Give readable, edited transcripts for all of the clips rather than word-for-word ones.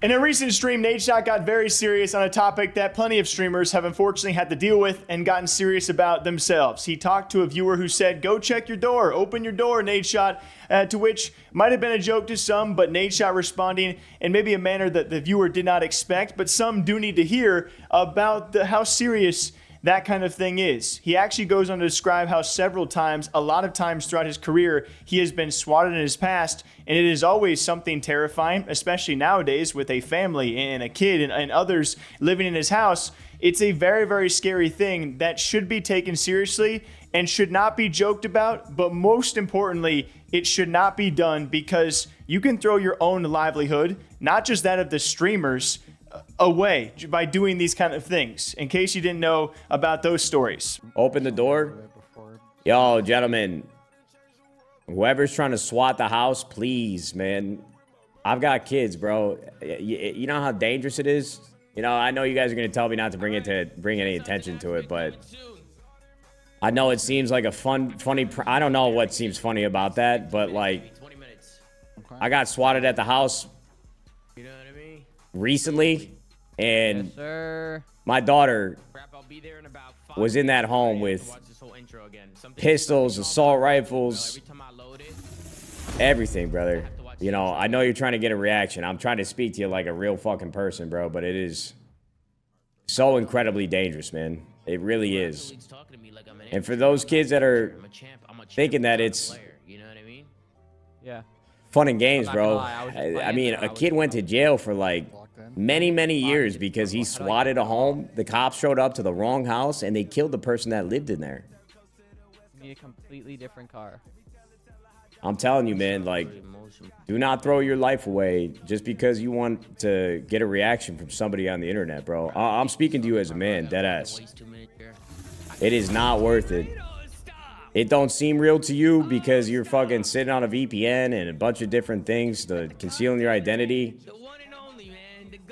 In a recent stream, Nadeshot got very serious on a topic that plenty of streamers have unfortunately had to deal with and gotten serious about themselves. He talked to a viewer who said, "Go check your door, open your door, Nadeshot," to which might have been a joke to some, but Nadeshot responding in maybe a manner that the viewer did not expect, but some do need to hear about how serious that kind of thing is. He actually goes on to describe how several times, a lot of times throughout his career, he has been swatted in his past, and it is always something terrifying, especially nowadays with a family and a kid and others living in his house. It's a very, very scary thing that should be taken seriously and should not be joked about, but most importantly, it should not be done because you can throw your own livelihood, not just that of the streamers, away by doing these kind of things, in case you didn't know about those stories. Open the door. Yo, gentlemen, whoever's trying to SWAT the house, please, man. I've got kids, bro. You know how dangerous it is? You know, I know you guys are going to tell me not to bring any attention to it, but I know it seems like a funny, I don't know what seems funny about that, but like, I got swatted at the house recently, and my daughter was in that home with pistols, assault rifles, everything, brother. You know, I know you're trying to get a reaction. I'm trying to speak to you like a real fucking person, bro, but it is so incredibly dangerous, man. It really is. And for those kids that are thinking that it's fun and games, bro, I mean, a kid went to jail for like many years because he swatted a home. The cops showed up to the wrong house and they killed the person that lived in there. You need a completely different car. I'm telling you, man, like, do not throw your life away just because you want to get a reaction from somebody on the internet, bro. I'm speaking to you as a man, deadass. It is not worth it. It don't seem real to you because you're fucking sitting on a VPN and a bunch of different things to concealing your identity.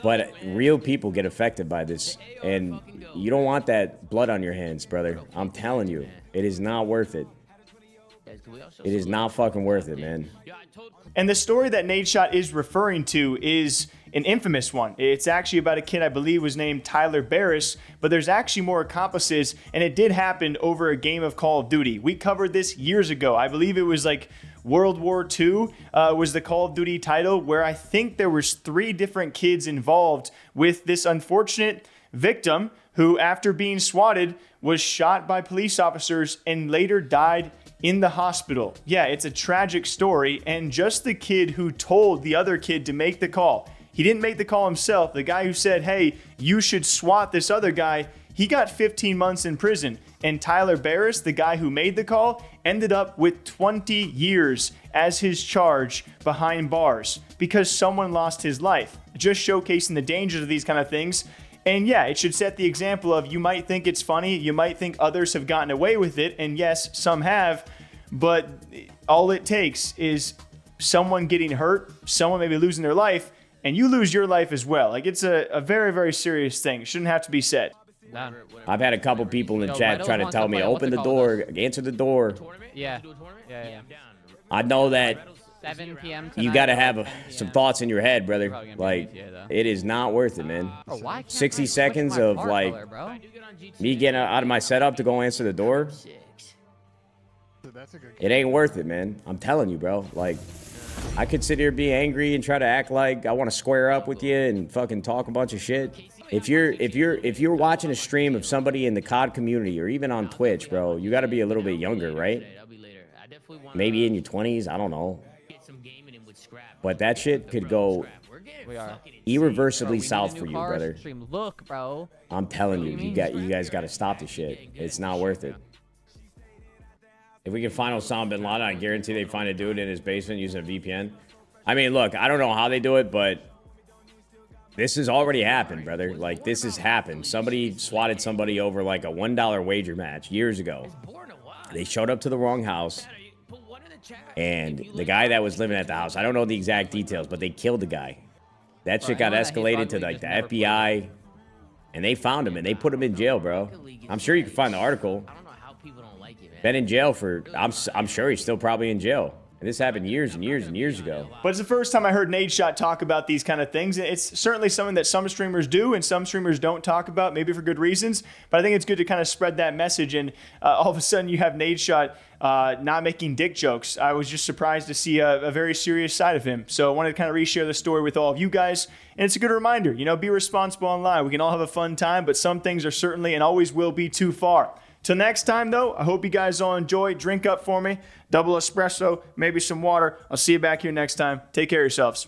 But real people get affected by this, and you don't want that blood on your hands, brother. I'm telling you, it is not worth it. It is not fucking worth it, man. And the story that Nadeshot is referring to is an infamous one. It's actually about a kid I believe was named Tyler Barris, but there's actually more accomplices, and it did happen over a game of Call of Duty. We covered this years ago. I believe it was like World War II was the Call of Duty title, where I think there was 3 different kids involved with this unfortunate victim who, after being swatted, was shot by police officers and later died in the hospital. Yeah, it's a tragic story, and just the kid who told the other kid to make the call. He didn't make the call himself. The guy who said, "Hey, you should SWAT this other guy," he got 15 months in prison. And Tyler Barris, the guy who made the call, ended up with 20 years as his charge behind bars because someone lost his life. Just showcasing the dangers of these kind of things. And yeah, it should set the example of, you might think it's funny, you might think others have gotten away with it, and yes, some have, but all it takes is someone getting hurt, someone maybe losing their life, and you lose your life as well. Like, it's a very, very serious thing. It shouldn't have to be said. I've had a couple people in the chat try to tell me, open the door, answer the door. Yeah. I know that 7 p.m. you got to have some thoughts in your head, brother. Like, it is not worth it, man. 60 seconds of, like, me getting out of my setup to go answer the door. It ain't worth it, man. I'm telling you, bro. Like, I could sit here be angry and try to act like I want to square up with you and fucking talk a bunch of shit. If you're watching a stream of somebody in the COD community or even on Twitch, bro, you got to be a little bit younger, right? Maybe in your 20s, I don't know. But that shit could go irreversibly south for you, brother. Look, bro. I'm telling you, you guys got to stop the shit. It's not worth it. If we can find Osama bin Laden, I guarantee they find a dude in his basement using a VPN. I mean, look, I don't know how they do it, but this has already happened, brother. Like, this has happened. Somebody swatted somebody over like a $1 wager match years ago. They showed up to the wrong house, and the guy that was living at the house, I don't know the exact details, but they killed the guy. That shit got escalated to like the FBI, and they found him and they put him in jail, bro. I'm sure you can find the article. Been in jail for, I'm sure he's still probably in jail. And this happened years and years and years ago. But it's the first time I heard Nadeshot talk about these kind of things. It's certainly something that some streamers do and some streamers don't talk about, maybe for good reasons. But I think it's good to kind of spread that message. And all of a sudden you have Nadeshot not making dick jokes. I was just surprised to see a very serious side of him. So I wanted to kind of reshare the story with all of you guys. And it's a good reminder, be responsible online. We can all have a fun time, but some things are certainly and always will be too far. Till next time, though, I hope you guys all enjoy. Drink up for me. Double espresso, maybe some water. I'll see you back here next time. Take care of yourselves.